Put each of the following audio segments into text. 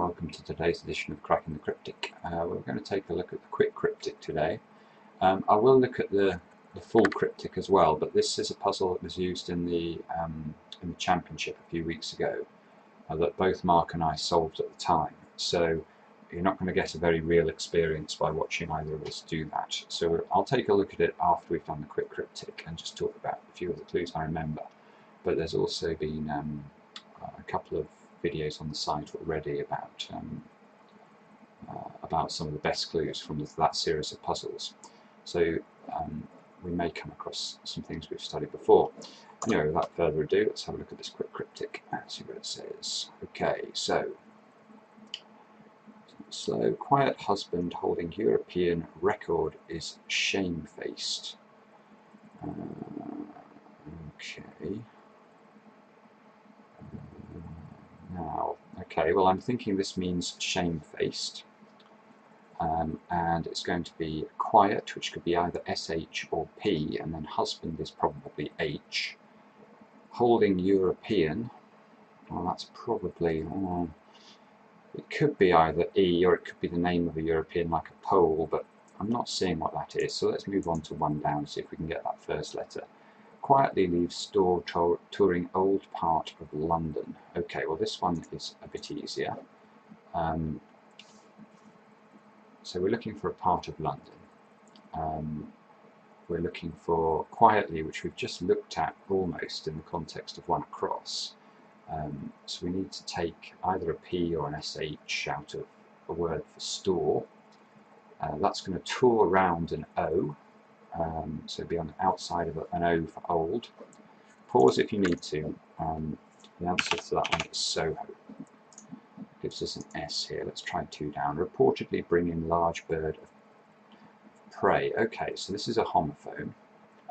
welcome to today's edition of Cracking the Cryptic. We're going to take a look at the quick cryptic today. I will look at the full cryptic as well, but this is a puzzle that was used in the championship a few weeks ago that both Mark and I solved at the time. So you're not going to get a very real experience by watching either of us do that. So I'll take a look at it after we've done the quick cryptic and just talk about a few of the clues I remember. But there's also been a couple of videos on the site already about some of the best clues from that series of puzzles. So we may come across some things we've studied before. Anyway, without further ado, let's have a look at this quick cryptic and see what it says. Okay, so slow, quiet husband holding European record is shamefaced. Okay. Now, okay, well I'm thinking this means shamefaced, and it's going to be quiet, which could be either SH or P, and then husband is probably H. Holding European, well that's probably, it could be either E or it could be the name of a European like a Pole, but I'm not seeing what that is, so let's move on to one down and see if we can get that first letter. Quietly leaves store touring old part of London. Okay, well this one is a bit easier. So we're looking for a part of London. We're looking for quietly, which we've just looked at almost in the context of one across. So we need to take either a P or an SH out of a word for store. That's going to tour around an O. So be on the outside of an O for old. Pause if you need to. The answer to that one is Soho. Gives us an S here. Let's try 2 down. Reportedly bring in large bird of prey. Okay, so this is a homophone.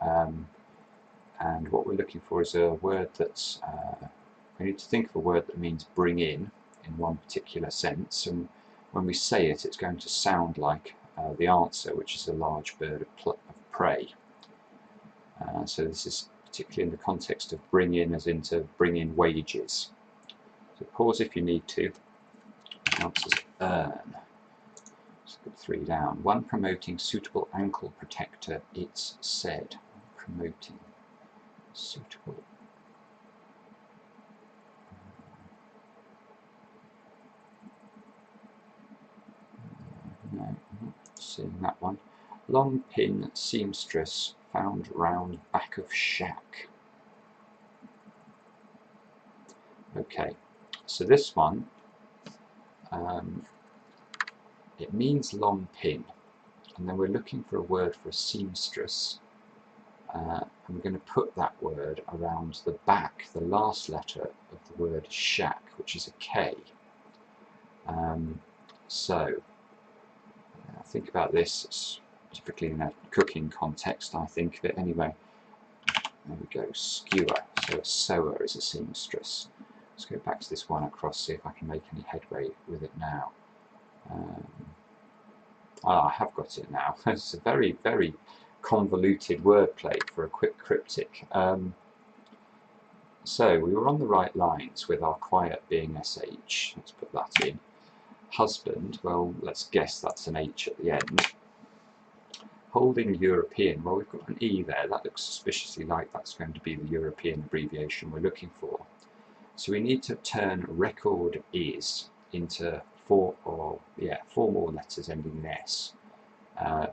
And what we're looking for is a word that's... we need to think of a word that means bring in one particular sense. And when we say it, it's going to sound like the answer, which is a large bird of prey. So this is particularly in the context of bring in, as in to bring in wages. So pause if you need to. The answer is earn. Let's put 3 down. One promoting suitable ankle protector, it's said. Promoting suitable. No, I'm not seeing that one. Long pin seamstress found round back of shack. Okay, so this one, it means long pin, and then we're looking for a word for a seamstress, and we're going to put that word around the back, the last letter of the word shack, which is a K. So think about this, typically in a cooking context, I think of it anyway. There we go, skewer. So a sewer is a seamstress. Let's go back to this one across, see if I can make any headway with it now. I have got it now. It's a very, very convoluted wordplay for a quick cryptic. So we were on the right lines with our quiet being SH. Let's put that in. Husband, well, let's guess that's an H at the end. Holding European, well, we've got an E there. That looks suspiciously like that's going to be the European abbreviation we're looking for. So we need to turn record is into 4 more letters ending in S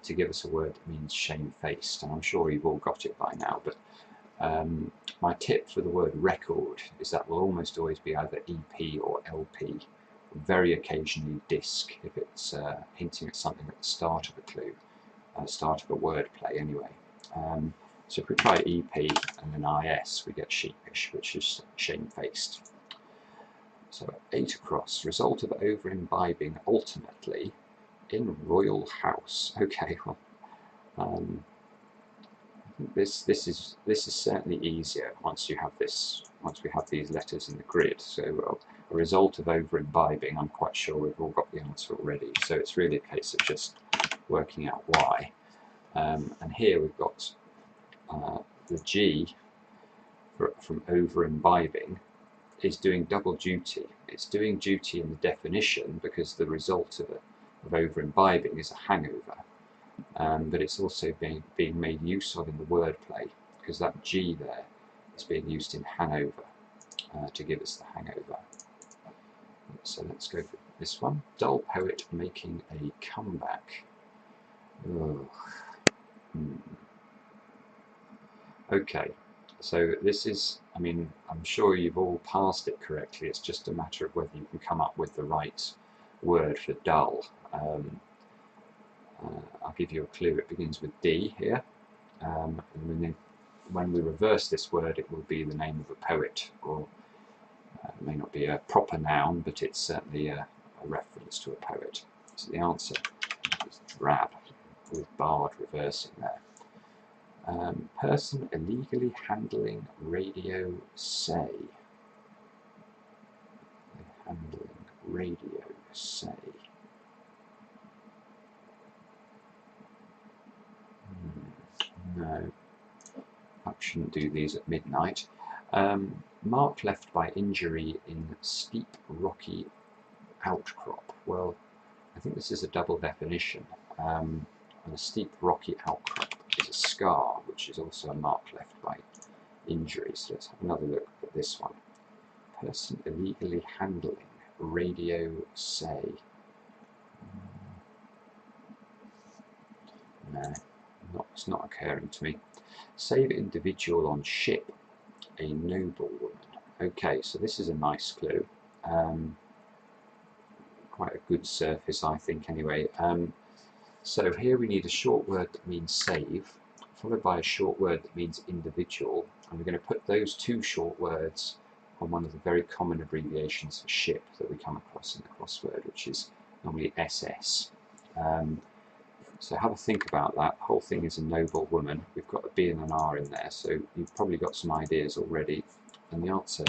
to give us a word that means shamefaced. And I'm sure you've all got it by now, but my tip for the word record is that will almost always be either EP or LP. Very occasionally disc if it's hinting at something at the start of a clue, start of a word play anyway. So if we try EP and then IS, we get sheepish, which is shamefaced. So 8 across, result of over imbibing ultimately in royal house. Okay, well, I think this is certainly easier once you have this. Once we have these letters in the grid. So a result of over imbibing, I'm quite sure we've all got the answer already. So it's really a case of just working out why. And here we've got the G from over imbibing is doing double duty. It's doing duty in the definition because the result of over-imbibing is a hangover, but it's also being made use of in the wordplay because that G there is being used in Hanover to give us the hangover. So let's go for this one. Dull poet making a comeback. Ugh. Okay, so this is, I mean, I'm sure you've all parsed it correctly. It's just a matter of whether you can come up with the right word for dull. I'll give you a clue. It begins with D here. And when we reverse this word, it will be the name of a poet, or it may not be a proper noun, but it's certainly a reference to a poet. So the answer is drab, with barred reversing there. Person illegally handling radio say. Handling radio say. No, I shouldn't do these at midnight. Mark left by injury in steep rocky outcrop. Well, I think this is a double definition. And a steep rocky outcrop is a scar, which is also a mark left by injury. So let's have another look at this one. Person illegally handling radio say. No, it's not occurring to me. Save individual on ship, a noble woman. Okay, so this is a nice clue. Quite a good surface, I think, anyway. So here we need a short word that means save, followed by a short word that means individual, and we're going to put those two short words on one of the very common abbreviations for ship that we come across in the crossword, which is normally SS. So have a think about that. The whole thing is a noble woman. We've got a B and an R in there, so you've probably got some ideas already. And the answer,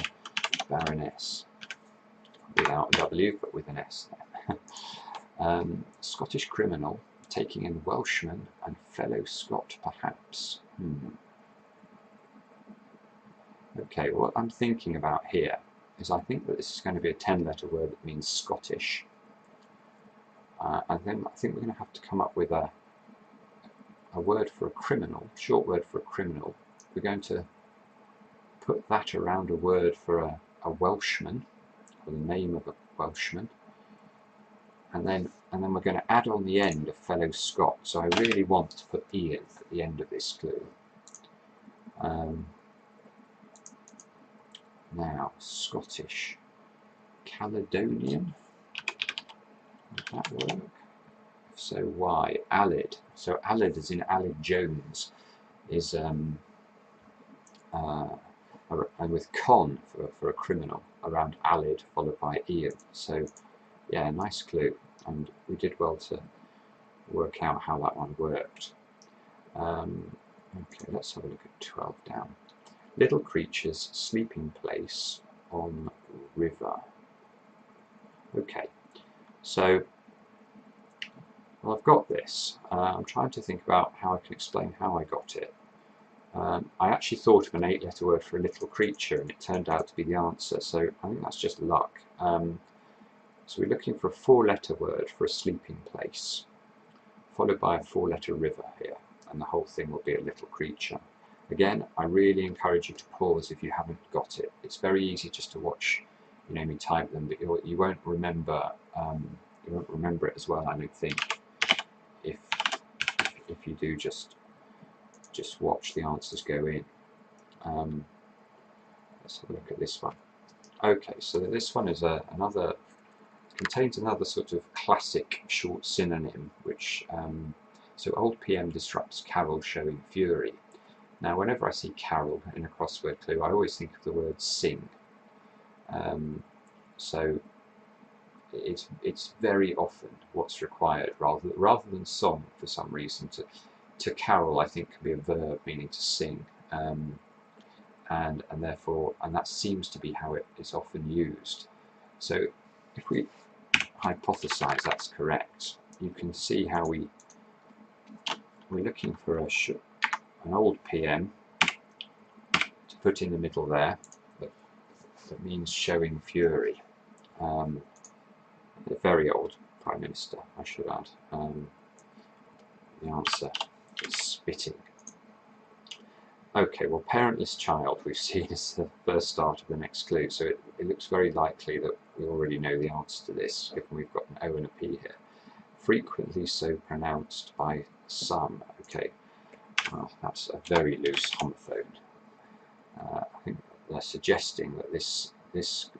Baroness, without a W, but with an S there. Scottish criminal, taking in Welshman and fellow Scot, perhaps. Okay, what I'm thinking about here is I think that this is going to be a 10-letter word that means Scottish. And then I think we're going to have to come up with a word for a criminal, short word for a criminal. We're going to put that around a word for a Welshman, or the name of a Welshman. And then we're going to add on the end a fellow Scot. So I really want to put Ian at the end of this clue. Now, Scottish. Caledonian. Would that work? If so, why? Alid. So Alid, as in Alid Jones, is and with con for a criminal around Alid, followed by Ian. So yeah, nice clue, and we did well to work out how that one worked. Okay, let's have a look at 12 down. Little creatures, sleeping place on river. Okay, so well, I've got this. I'm trying to think about how I can explain how I got it. I actually thought of an 8-letter word for a little creature, and it turned out to be the answer, so I think that's just luck. So we're looking for a 4-letter word for a sleeping place, followed by a 4-letter river here, and the whole thing will be a little creature. Again, I really encourage you to pause if you haven't got it. It's very easy just to watch, me type them, but you won't remember. You won't remember it as well, I don't think, if you do just watch the answers go in. Let's have a look at this one. Okay, so this one is contains another sort of classic short synonym, which so old PM disrupts Carol showing fury. Now, whenever I see Carol in a crossword clue, I always think of the word sing. So it's very often what's required rather than song for some reason. To carol, I think, can be a verb meaning to sing, and that seems to be how it is often used. So if we hypothesize that's correct, you can see how we're looking for an old PM to put in the middle there, but that means showing fury. A very old Prime Minister, I should add. The answer is spitting. Okay, well, parentless child we've seen as the first start of the next clue, so it looks very likely that we already know the answer to this, given we've got an O and a P here. Frequently so pronounced by some. Okay, well, that's a very loose homophone. I think they're suggesting that this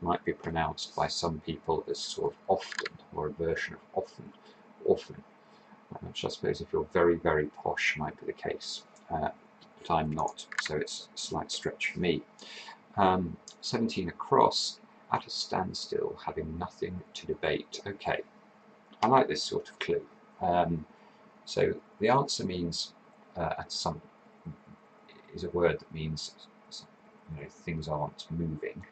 might be pronounced by some people as sort of often, or a version of often, which I suppose if you're very, very posh might be the case. But I'm not, so it's a slight stretch for me. 17 across, at a standstill, having nothing to debate. Okay, I like this sort of clue. So the answer means at some is a word that means things aren't moving.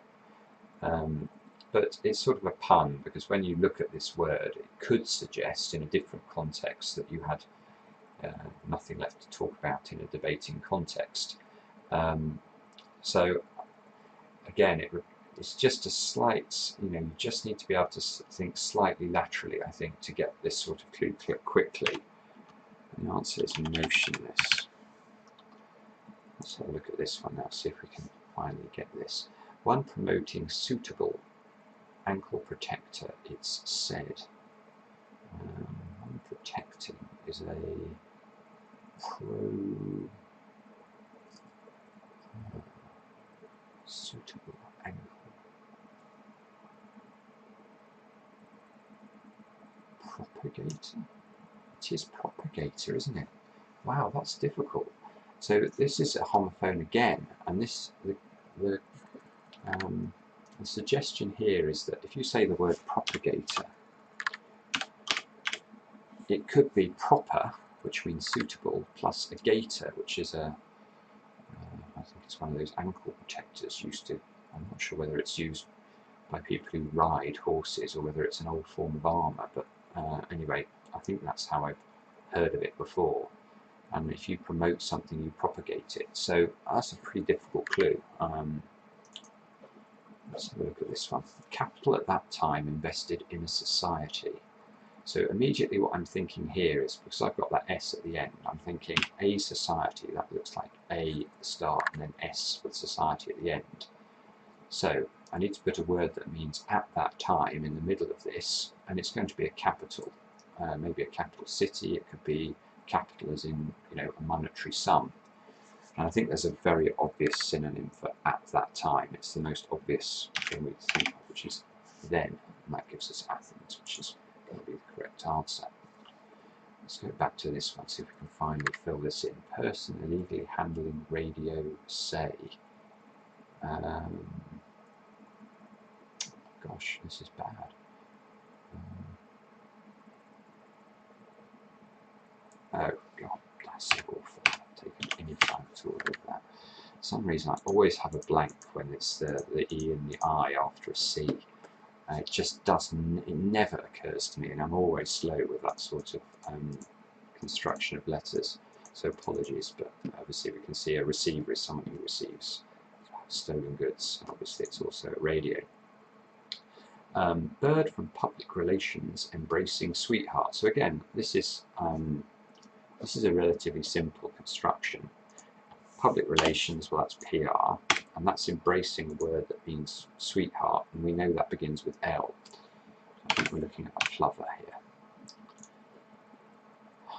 But it's sort of a pun, because when you look at this word, it could suggest in a different context that you had nothing left to talk about in a debating context. So again, it's just a slight, you just need to be able to think slightly laterally, I think, to get this sort of clue quickly. And the answer is motionless. Let's have a look at this one now, see if we can finally get this. One promoting suitable ankle protector, it's said. One protecting is a suitable ankle. Propagator? It is propagator, isn't it? Wow, that's difficult. So this is a homophone again, and the suggestion here is that if you say the word propagator, it could be proper, which means suitable, plus a gaiter, which is I think it's one of those ankle protectors used to, I'm not sure whether it's used by people who ride horses or whether it's an old form of armour, but anyway, I think that's how I've heard of it before. And if you promote something, you propagate it. So that's a pretty difficult clue. Let's have a look at this one. Capital at that time invested in a society. So immediately what I'm thinking here is, because I've got that S at the end, I'm thinking a society, that looks like A at the start, and then S with society at the end. So I need to put a word that means at that time in the middle of this, and it's going to be a capital. Maybe a capital city, it could be capital as in, a monetary sum. And I think there's a very obvious synonym for at that time. It's the most obvious thing we think of, which is then, and that gives us Athens, which is going to be the correct answer. Let's go back to this one, see if we can finally fill this in. Person illegally handling radio, say. Gosh, this is bad. Oh God, that's so awful. I've taken any time to order that. For some reason, I always have a blank when it's the E and the I after a C. It just doesn't, it never occurs to me, and I'm always slow with that sort of construction of letters. So apologies, but obviously we can see a receiver is someone who receives stolen goods, and obviously it's also a radio. Bird from public relations embracing sweetheart. So again, this is a relatively simple construction. Public relations, well, that's PR, and that's embracing a word that means sweetheart, and we know that begins with L. I think we're looking at a plover here.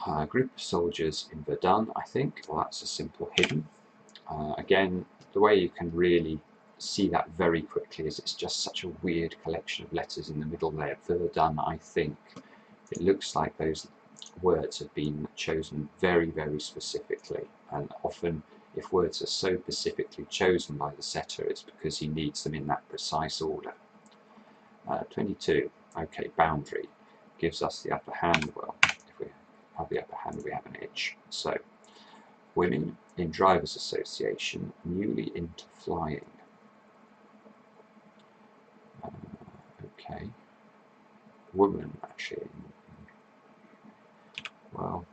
A group of soldiers in Verdun, I think. Well, that's a simple hidden. Again, the way you can really see that very quickly is it's just such a weird collection of letters in the middle there. Verdun, I think. It looks like those words have been chosen very, very specifically, and often if words are so specifically chosen by the setter, it's because he needs them in that precise order. 22, okay, boundary gives us the upper hand. Well, if we have the upper hand, we have an edge. So, women in Drivers Association, newly into flying. Okay, woman actually. Well,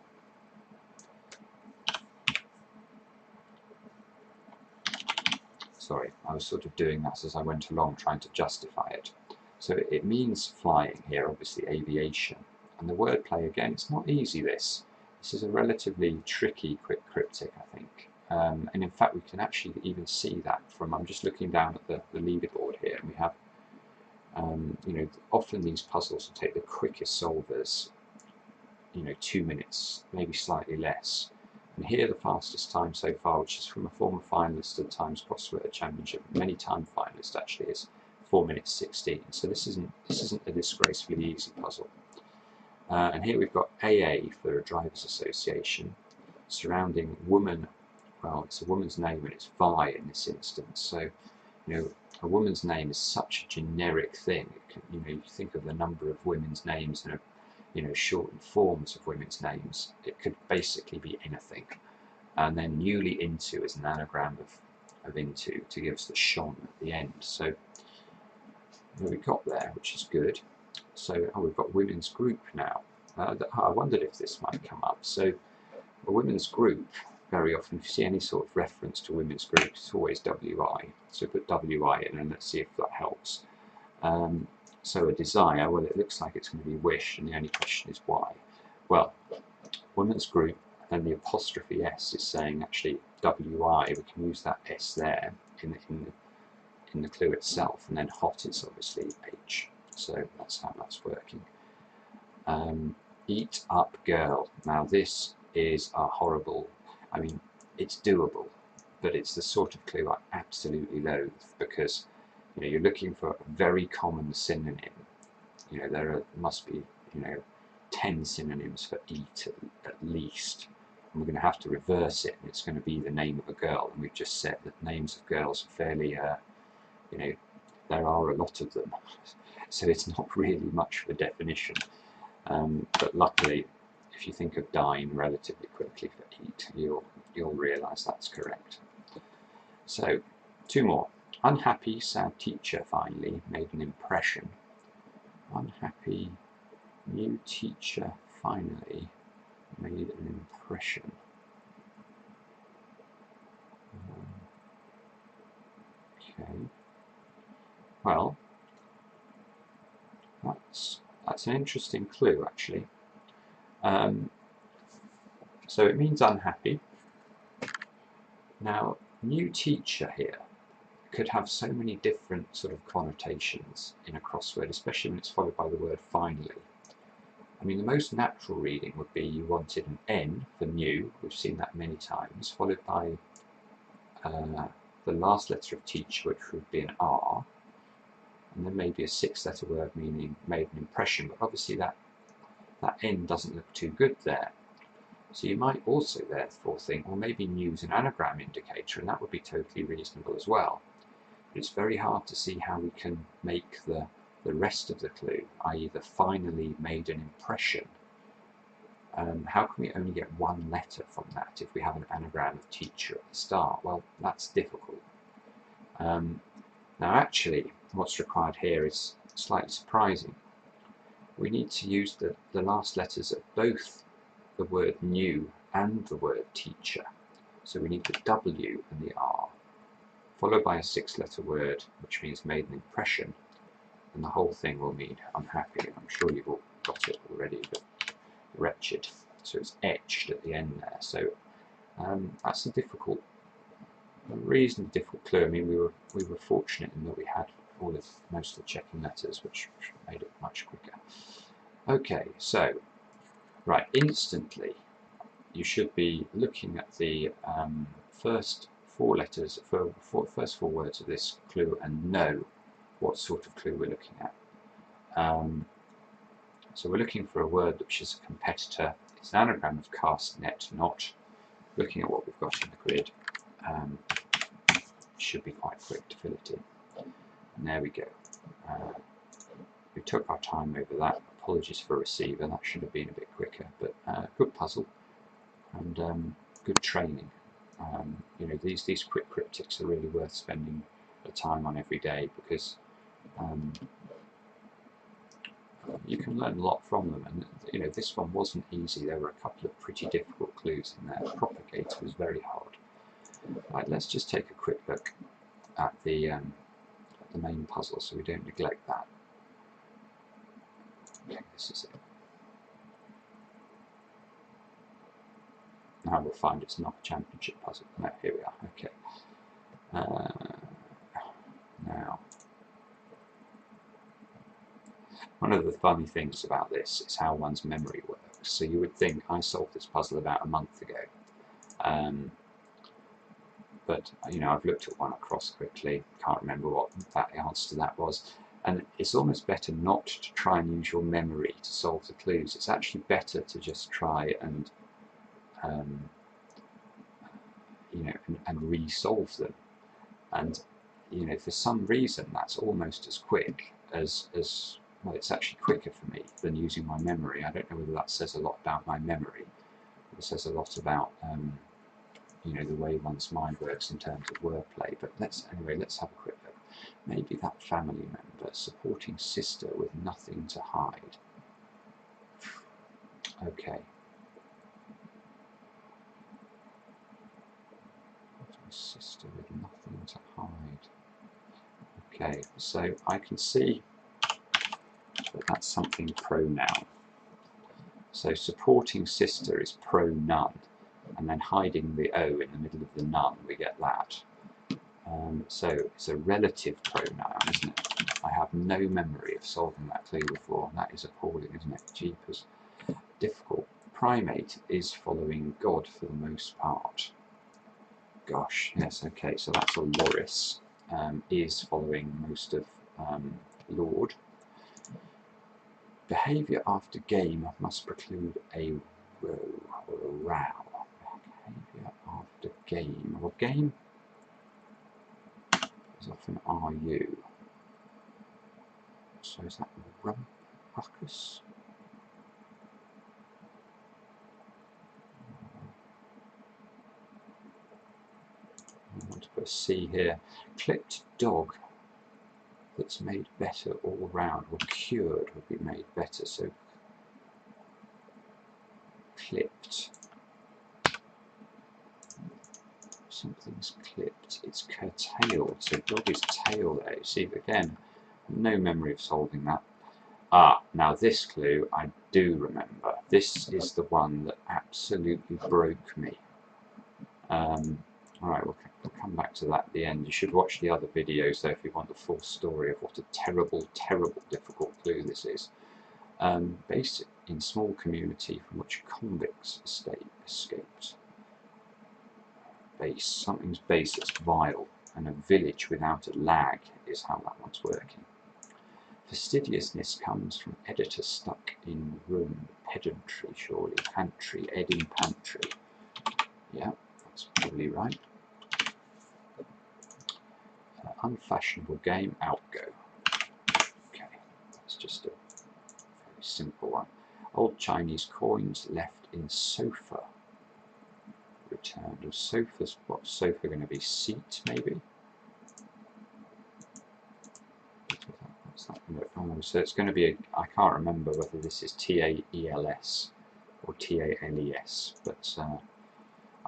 sorry, I was sort of doing that as I went along, trying to justify it. So it means flying here, obviously aviation. And the wordplay, again, it's not easy, this. This is a relatively tricky quick cryptic, I think. And in fact, we can actually even see that from, I'm just looking down at the leaderboard here, and we have, you know, often these puzzles will take the quickest solvers, you know, 2 minutes, maybe slightly less. And here the fastest time so far, which is from a former finalist at the Times Crossword Championship, many time finalist actually, is 4 minutes 16. So this isn't a disgracefully easy puzzle. And here we've got AA for a drivers' association, surrounding woman. Well, it's a woman's name and it's Vi in this instance. So, you know, a woman's name is such a generic thing. It can, you know, you think of the number of women's names and, you know, shortened forms of women's names. It could basically be anything. And then newly into is an anagram of into to give us the shon at the end. So we got there, which is good. So we've got women's group now. I wondered if this might come up. So a women's group, very often if you see any sort of reference to women's group, it's always WI. So put WI in and let's see if that helps. So a desire, well, it looks like it's going to be wish, and the only question is why. Well, women's group and the apostrophe S is saying actually WI, we can use that S there in the clue itself, and then hot is obviously H. So that's how that's working. Eat up girl. Now this is a horrible, I mean, it's doable, but it's the sort of clue I absolutely loathe, because, you know, you're looking for a very common synonym. You know, there must be, you know, 10 synonyms for eat at least. And we're going to have to reverse it, and it's going to be the name of a girl. And we've just said that names of girls are fairly, you know, there are a lot of them. So it's not really much of a definition. But luckily, if you think of dine relatively quickly for eat, you'll realise that's correct. So, 2 more. Unhappy, sad teacher finally made an impression. Unhappy, new teacher finally made an impression. Okay. Well, that's an interesting clue, actually. So it means unhappy. Now, new teacher here could have so many different sort of connotations in a crossword, especially when it's followed by the word finally. I mean, the most natural reading would be you wanted an N for new, we've seen that many times, followed by the last letter of teacher, which would be an R, and then maybe a 6-letter word meaning made an impression, but obviously that N doesn't look too good there. So you might also therefore think, well, maybe new's an anagram indicator, and that would be totally reasonable as well. But it's very hard to see how we can make the rest of the clue, i.e. the finally made an impression. How can we only get 1 letter from that if we have an anagram of teacher at the start? Well, that's difficult. Now actually, what's required here is slightly surprising. We need to use the last letters of both the word new and the word teacher. So we need the W and the R, followed by a 6-letter word, which means made an impression, and the whole thing will mean unhappy. I'm sure you've all got it already, but wretched. So it's etched at the end there. So that's a reasonably difficult clue. I mean, we were fortunate in that we had most of the checking letters, which made it much quicker. Okay, so right, instantly you should be looking at the first 4 letters, first 4 words of this clue, and know what sort of clue we're looking at. So we're looking for a word which is a competitor. It's an anagram of cast, net, not. Looking at what we've got in the grid, should be quite quick to fill it in. And there we go. We took our time over that. Apologies for receiver, that should have been a bit quicker, but good puzzle and good training. You know, these quick cryptics are really worth spending the time on every day, because you can learn a lot from them. And you know, this one wasn't easy. There were a couple of pretty difficult clues in there. Propagate was very hard. Right, let's just take a quick look at the main puzzle, so we don't neglect that. Okay, this is it. Now we'll find it's not a championship puzzle. No, here we are. Okay. Now, one of the funny things about this is how one's memory works. So you would think I solved this puzzle about a month ago, but I've looked at one across quickly. Can't remember what the answer to that was. And it's almost better not to try and use your memory to solve the clues. It's actually better to just try and and re-solve them. And for some reason that's almost as quick as well, it's actually quicker for me than using my memory. I don't know whether that says a lot about my memory. It says a lot about the way one's mind works in terms of wordplay. But let's have a quick look. Maybe that family member, supporting sister with nothing to hide. Okay. Sister with nothing to hide. Okay, so I can see that that's something pronoun. So supporting sister is pro-none, and then hiding the O in the middle of the none, we get that. So it's a relative pronoun, isn't it? I have no memory of solving that clue before. That is appalling, isn't it? Jeepers. Difficult. Primate is following God for the most part. Gosh, yes, okay, so that's a loris. Is following most of Lord. Behaviour after game must preclude a row or a row. Behaviour after game. Well, game is often RU. So is that ruckus? I want to put a C here. Clipped dog that's made better all round, or cured would be made better. So clipped. Something's clipped. It's curtailed. So dog is tail there. See, again, no memory of solving that. Ah, now this clue I do remember. This is the one that absolutely broke me. Alright, we'll come back to that at the end. You should watch the other videos though if you want the full story of what a terrible, terrible difficult clue this is. Based in small community from which convicts escaped. Base, something's base that's vile, and a village without a lag is how that one's working. Fastidiousness comes from editor stuck in room. Pedantry, surely. Pantry, ed in pantry. Yeah, that's probably right. Unfashionable game, outgo. Okay, that's just a very simple one. Old Chinese coins left in sofa. Returned. Or sofa's, what sofa going to be? Seat, maybe? Oh, so it's going to be, I can't remember whether this is T-A-E-L-S or T-A-L-E-S, but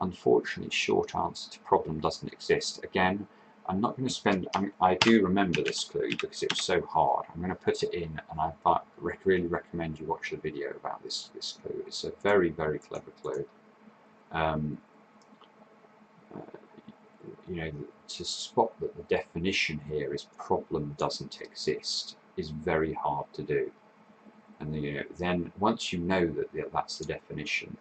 unfortunately short answer to problem doesn't exist. Again, I'm not going to spend, I do remember this clue because it was so hard. I'm going to put it in, and I really recommend you watch the video about this clue. It's a very, very clever clue. To spot that the definition here is problem doesn't exist is very hard to do. And then once you know that that's the definition,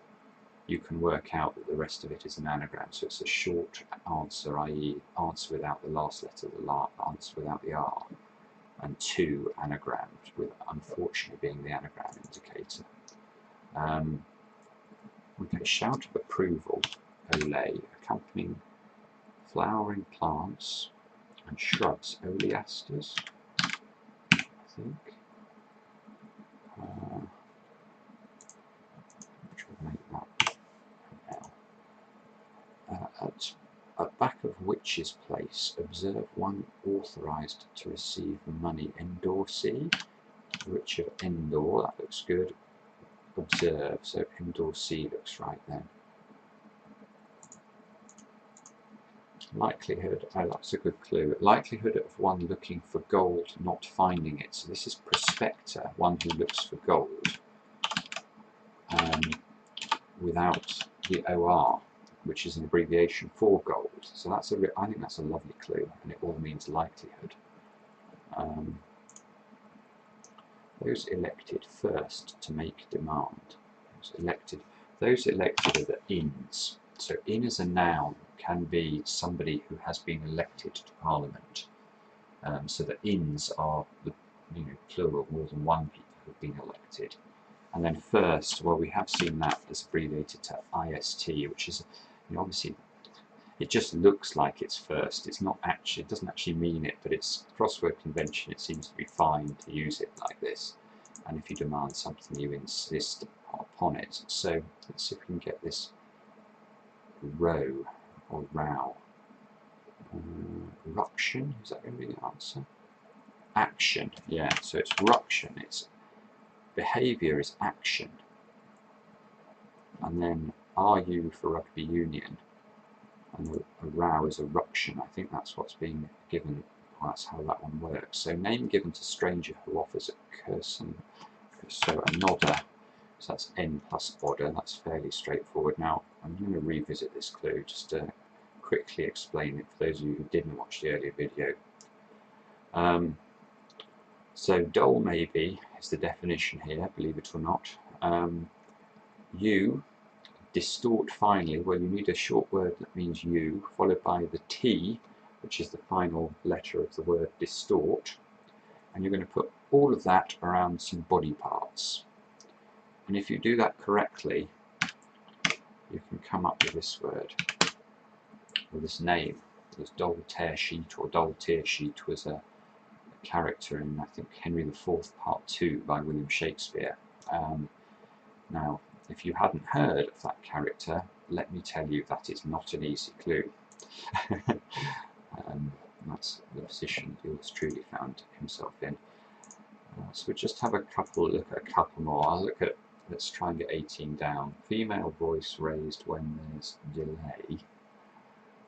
you can work out that the rest of it is an anagram. So it's a short answer, i.e. answer without the last letter, answer without the R, and two anagrams, with unfortunately being the anagram indicator. Okay, shout of approval, Olay, accompanying flowering plants and shrubs, oleasters, I think. Which would make that an L. At back of Witch's Place, observe one authorised to receive money. Endorsee, Richard Endor, that looks good. Observe, so Endorsee looks right then. Likelihood, oh, that's a good clue. Likelihood of one looking for gold not finding it. So this is prospector, one who looks for gold, without the OR, which is an abbreviation for gold. So that's I think that's a lovely clue, and it all means likelihood. Those elected first to make demand. Those elected are the ins. So in as a noun can be somebody who has been elected to Parliament. So the ins are the plural, more than one people who've been elected. And then first, well, we have seen that as abbreviated to IST, which is, obviously, it just looks like it's first. It's not actually, it doesn't actually mean it, but it's crossword convention. It seems to be fine to use it like this. And if you demand something, you insist upon it. So let's see if we can get this row or row. Ruction, is that going to be the answer? Action, yeah, so it's ruction. It's behaviour is action. And then RU for rugby union. And a row is a ruction. I think that's what's being given. Well, that's how that one works. So name given to stranger who offers a curson. So a nodder. So that's N plus odder. That's fairly straightforward. Now I'm going to revisit this clue just to quickly explain it for those of you who didn't watch the earlier video. So dull maybe is the definition here, believe it or not. You distort finally, well, you need a short word that means you, followed by the T, which is the final letter of the word distort, and you're going to put all of that around some body parts. And if you do that correctly, you can come up with this word, or this name. This Dull Tear Sheet or Dull Tear Sheet was a character in, I think, Henry IV Part 2 by William Shakespeare. Now, if you hadn't heard of that character, let me tell you that is not an easy clue. That's the position yours truly found himself in. So we'll just have look at a couple more. I'll look at, let's try and get 18 down. Female voice raised when there's delay.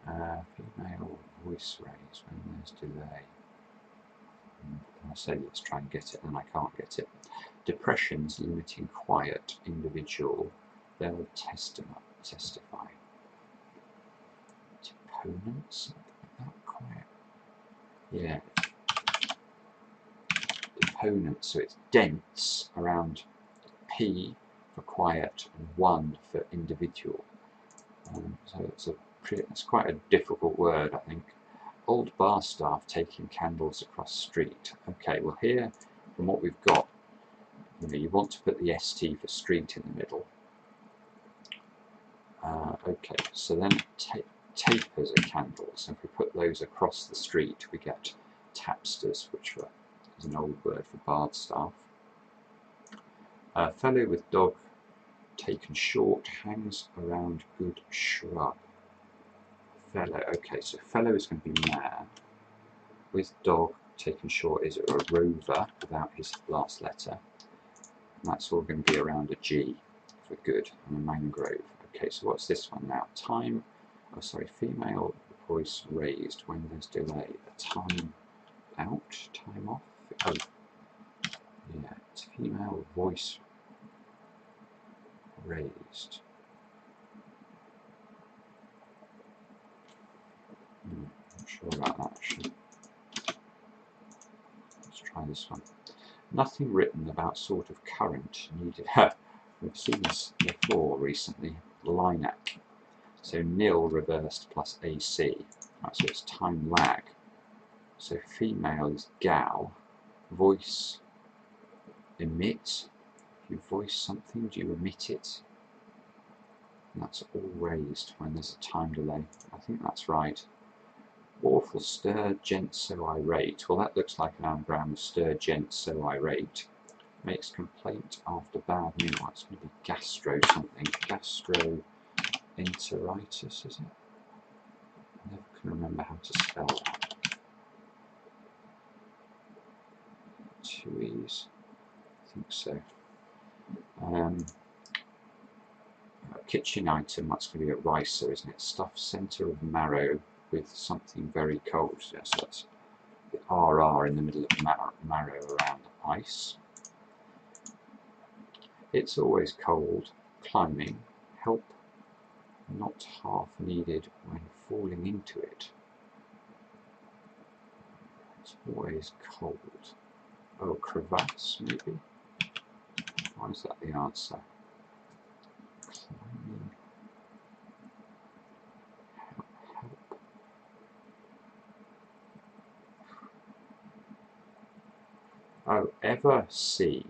Female voice raised when there's delay. I say let's try and get it, and I can't get it. Depressions limiting quiet individual. They'll testify. Deponents? Not quiet. Yeah. Deponents, so it's dense around P for quiet and 1 for individual. So it's quite a difficult word, I think. Old bar staff taking candles across street. Okay, well here, from what we've got, you want to put the ST for street in the middle. Okay, so then tapers are candles. And if we put those across the street, we get tapsters, which is an old word for bar staff. Fellow with dog taken short hangs around good shrub. Fellow, okay, so fellow is going to be man. With dog taken short is a rover without his last letter. And that's all going to be around a G for good, and a mangrove. Okay, so what's this one now? Time, oh sorry, female voice raised when there's delay. A time out, time off. Oh, yeah, it's female voice raised. Not sure about that actually. Let's try this one. Nothing written about sort of current needed. We've seen this before recently. Lineac. So nil reversed plus AC. Right, so it's time lag. So female is gal. Voice emit. If you voice something, do you emit it? And that's all raised when there's a time delay. I think that's right. Awful stir, gent so irate. Well, that looks like an anagram. Stir, gent so irate. Makes complaint after bad meal. It's going to be gastro something. Gastroenteritis, is it? I never can remember how to spell that. 2 E's. I think so. A kitchen item, that's going to be a ricer, isn't it? Stuff centre of marrow with something very cold. So that's the RR in the middle of marrow around ice. It's always cold, climbing, help not half needed when falling into it. It's always cold. Oh, crevasse maybe? Why is that the answer? Climbing. Help. Oh, ever see.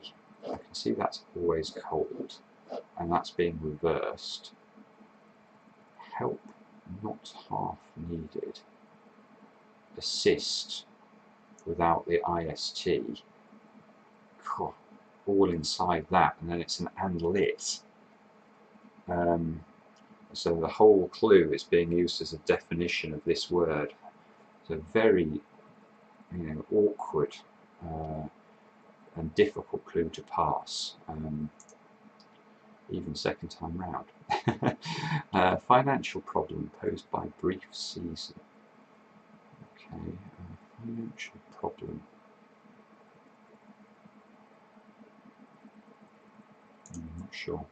I can see that's always cold, and that's being reversed. Help not half needed. Assist without the IST. God, all inside that, and then it's an and lit. So the whole clue is being used as a definition of this word. So very, awkward and difficult clue to pass, even second time round. Financial problem posed by brief season. Okay, financial problem. I'm not sure.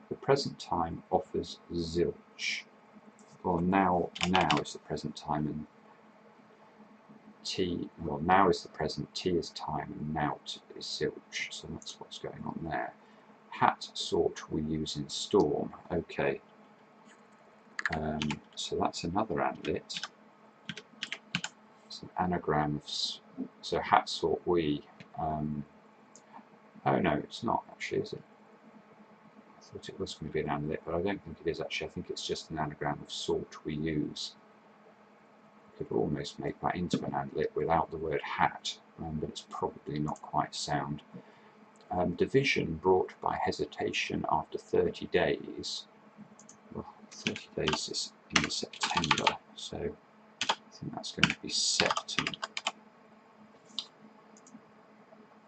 The present time offers zilch. Well, now is the present time, and T, well, now is the present, T is time, and now is zilch, so that's what's going on there. Hat sort we use in storm. Okay, so that's another andlit. It's an anagram of, so hat sort we, oh no, it's not actually, is it? I thought it was going to be an andlit, but I don't think it is actually. I think it's just an anagram of sort we use. Could almost make that into an andlit without the word hat, but it's probably not quite sound. Division brought by hesitation after 30 days. Well, 30 days is in September, so I think that's going to be September.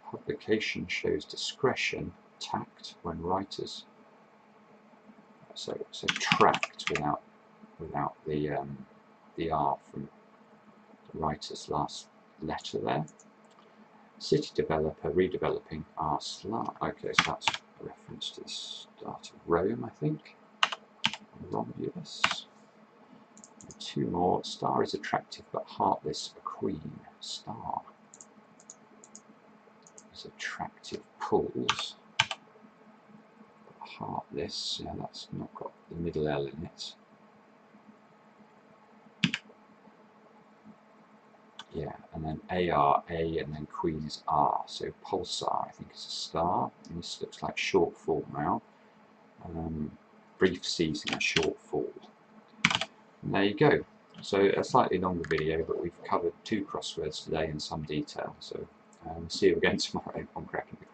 Publication shows discretion, tact when writers. So tract without the R from the writer's last letter there. City developer redeveloping our slar. Okay, so that's a reference to the start of Rome, I think. Romulus. And two more. Star is attractive but heartless. A queen. Star is attractive pulls. But heartless. Yeah, that's not got the middle L in it. Yeah, and then AR, A, and then Queen is R. So pulsar, I think, is a star. And this looks like shortfall now. Brief season, a shortfall. And there you go. So a slightly longer video, but we've covered 2 crosswords today in some detail. So see you again tomorrow on Cryptic.